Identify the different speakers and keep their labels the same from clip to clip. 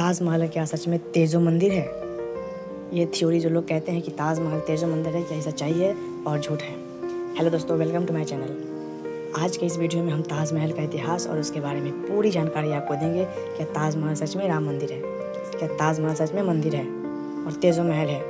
Speaker 1: ताजमहल क्या सच में तेजो मंदिर है? ये थ्योरी जो लोग कहते हैं कि ताजमहल तेजो मंदिर है, क्या ये सच्चाई है और झूठ है? हेलो दोस्तों, वेलकम टू माय चैनल। आज के इस वीडियो में हम ताजमहल का इतिहास और उसके बारे में पूरी जानकारी आपको देंगे। क्या ताजमहल सच में राम मंदिर है? क्या ताजमहल सच में मंदिर है और तेजो महल है?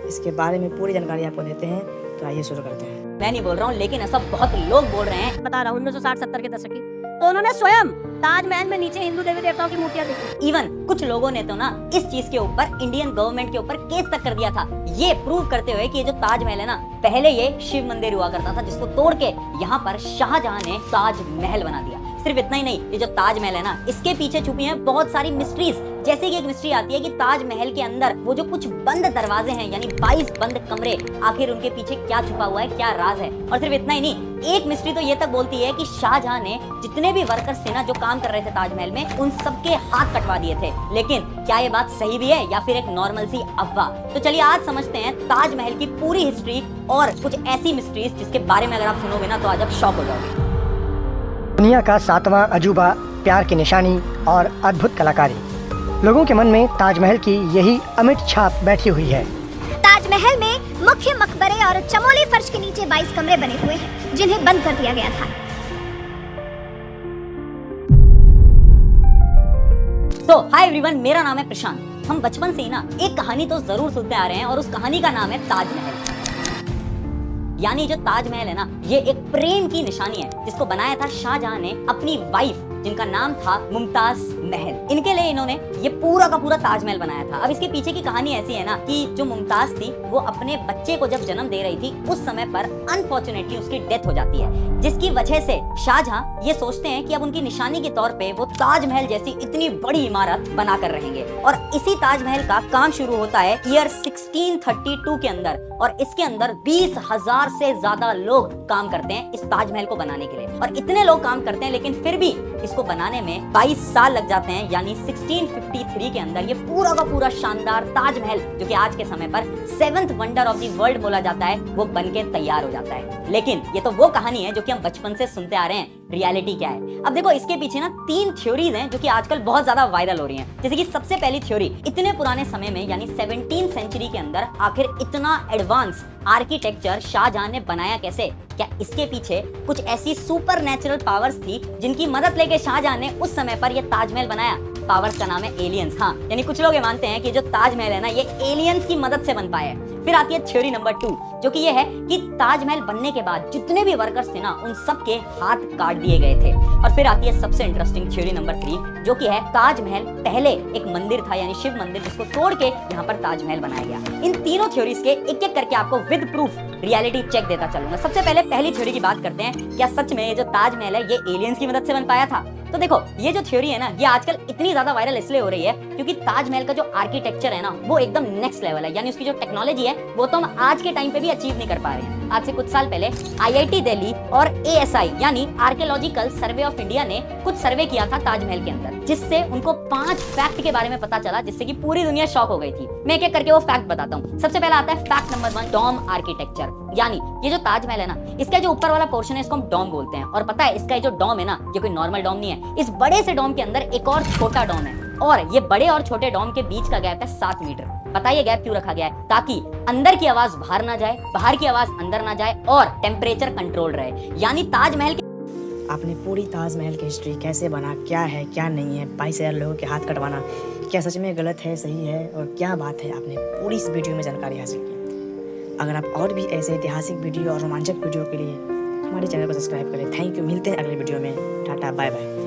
Speaker 1: इसके बारे में पूरी जानकारी आपको देते हैं, तो आइए शुरू करते हैं।
Speaker 2: मैं नहीं बोल रहा हूँ, लेकिन ऐसा बहुत लोग बोल रहे हैं।
Speaker 3: बता रहा हूँ 1960-70 के दशक की, तो उन्होंने स्वयं ताजमहल में नीचे हिंदू देवी देवताओं की मूर्तियां देखी।
Speaker 2: इवन कुछ लोगों ने तो ना इस चीज के ऊपर इंडियन गवर्नमेंट के ऊपर केस तक कर दिया था, ये प्रूव करते हुए कि ये जो ताजमहल है ना, पहले ये शिव मंदिर हुआ करता था, जिसको तोड़ के यहाँ पर शाहजहां ने ताजमहल बना दिया। सिर्फ इतना ही नहीं, ये जो ताजमहल है ना, इसके पीछे छुपी हैं बहुत सारी मिस्ट्रीज। जैसे कि एक मिस्ट्री आती है कि ताजमहल के अंदर वो जो कुछ बंद दरवाजे हैं, यानी 22 बंद कमरे, आखिर उनके पीछे क्या छुपा हुआ है, क्या राज है। और सिर्फ इतना ही नहीं, एक मिस्ट्री तो ये तक बोलती है कि शाहजहां ने जितने भी वर्कर्स थे ना जो काम कर रहे थे ताजमहल में, उन सबके हाथ कटवा दिए थे। लेकिन क्या ये बात सही भी है या फिर एक नॉर्मल सी अफवाह? तो चलिए आज समझते हैं ताजमहल की पूरी हिस्ट्री और कुछ ऐसी मिस्ट्रीज जिसके बारे में अगर आप सुनोगे ना तो आज आप शॉक हो जाओगे।
Speaker 4: दुनिया का 7वां अजूबा, प्यार की निशानी और अद्भुत कलाकारी। लोगों के मन में ताजमहल की यही अमिट छाप बैठी हुई है।
Speaker 5: ताजमहल में मुख्य मकबरे और चमोली फर्श के नीचे 22 कमरे बने हुए हैं, जिन्हें बंद कर दिया गया था।
Speaker 2: तो हाय एवरीवन, मेरा नाम है प्रशांत। हम बचपन से ही ना एक कहानी तो जरूर सुनते आ रहे हैं और उस कहानी का नाम है ताजमहल। यानी जो ताजमहल है ना, ये एक प्रेम की निशानी है जिसको बनाया था शाहजहां ने अपनी वाइफ, जिनका नाम था मुमताज महल। इनके लिए इन्होंने ये पूरा का पूरा ताजमहल बनाया था। अब इसके पीछे की कहानी ऐसी है ना कि जो मुमताज थी वो अपने बच्चे को जब जन्म दे रही थी, उस समय पर अनफॉर्चुनेटली उसकी डेथ हो जाती है, जिसकी वजह से शाहजहां ये सोचते हैं कि अब उनकी निशानी के तौर पे वो ताजमहल जैसी इतनी बड़ी इमारत बनाकर रहेंगे। और इसी ताजमहल का काम शुरू होता है ईयर 1632 के अंदर, और इसके अंदर 20,000 से ज्यादा लोग काम करते हैं इस ताजमहल को बनाने के लिए। और इतने लोग काम करते हैं, लेकिन फिर भी इसको बनाने में 22 साल लग जाते हैं। यानी 1653 के अंदर ये पूरा का पूरा शानदार ताजमहल, जो कि आज के समय पर 7th wonder of the world बोला जाता है, वो बनके तैयार हो जाता है। लेकिन ये तो वो कहानी है जो कि हम बचपन से सुनते आ रहे हैं। रियलिटी क्या है? अब देखो, इसके पीछे ना 3 थ्योरीज हैं जो कि आजकल बहुत ज्यादा वायरल हो रही हैं। जैसे कि सबसे पहली थ्योरी, इतने पुराने समय में यानी 17th सेंचुरी के अंदर आखिर इतना एडवांस आर्किटेक्चर शाहजहां ने बनाया कैसे? क्या इसके पीछे कुछ ऐसी सुपर नेचुरल पावर्स थी जिनकी मदद लेके शाहजहां ने उस समय पर यह ताजमहल बनाया? पावर्स का नाम है एलियंस। हाँ, यानी कुछ लोग ये मानते हैं कि जो ताजमहल है ना, ये एलियंस की मदद से बन पाया है। फिर आती है थ्योरी नंबर 2, जो कि ये है कि ताजमहल बनने के बाद जितने भी वर्कर्स थे ना, उन सबके हाथ काट दिए गए थे। और फिर आती है सबसे इंटरेस्टिंग थ्योरी नंबर 3, जो कि है ताजमहल पहले एक मंदिर था, यानी शिव मंदिर, जिसको तोड़ के यहाँ पर ताजमहल बनाया गया। इन तीनों थ्योरीज के एक एक करके आपको विद प्रूफ रियलिटी चेक देता चलूंगा। सबसे पहले पहली थ्योरी की बात करते हैं। क्या सच में ये जो ताजमहल है ये एलियंस की मदद से बन पाया था? तो देखो, ये जो थ्योरी है ना, ये आजकल इतनी ज्यादा वायरल इसलिए हो रही है क्योंकि ताजमहल का जो आर्किटेक्चर है ना, वो एकदम नेक्स्ट लेवल है। यानी उसकी जो टेक्नोलॉजी है वो तो हम आज के टाइम पे भी अचीव नहीं कर पा रहे हैं। आज से कुछ साल पहले IIT दिल्ली और ASI यानी आर्कियोलॉजिकल सर्वे ऑफ इंडिया ने कुछ सर्वे किया था ताजमहल के अंदर, जिससे उनको 5 फैक्ट के बारे में पता चला, जिससे कि पूरी दुनिया शॉक हो गई थी। मैं एक एक करके वो फैक्ट बताता हूँ। सबसे पहला आता है फैक्ट नंबर 1, डोम आर्किटेक्चर। यानी ये जो ताजमहल है ना, इसका जो ऊपर वाला पोर्शन है इसको हम डोम बोलते हैं। और पता है, इसका जो डोम है ना, ये कोई नॉर्मल डोम नहीं है। इस बड़े से डोम के अंदर एक और छोटा डोम है, और ये बड़े और छोटे डोम के बीच का गैप है 7 मीटर। पता है ये गैप क्यों रखा गया है? ताकि अंदर की आवाज बाहर ना जाए, बाहर की आवाज अंदर ना जाए, और टेम्परेचर कंट्रोल रहे। यानी ताजमहल
Speaker 1: आपने पूरी ताजमहल की हिस्ट्री, कैसे बना, क्या है क्या नहीं है, 22,000 लोगों के हाथ कटवाना, क्या सच में गलत है, सही है और क्या बात है, आपने पूरी इस वीडियो में जानकारी हासिल की। अगर आप और भी ऐसे ऐतिहासिक वीडियो और रोमांचक वीडियो के लिए हमारे चैनल को सब्सक्राइब करें। थैंक यू, मिलते हैं अगले वीडियो में। Tata, bye bye.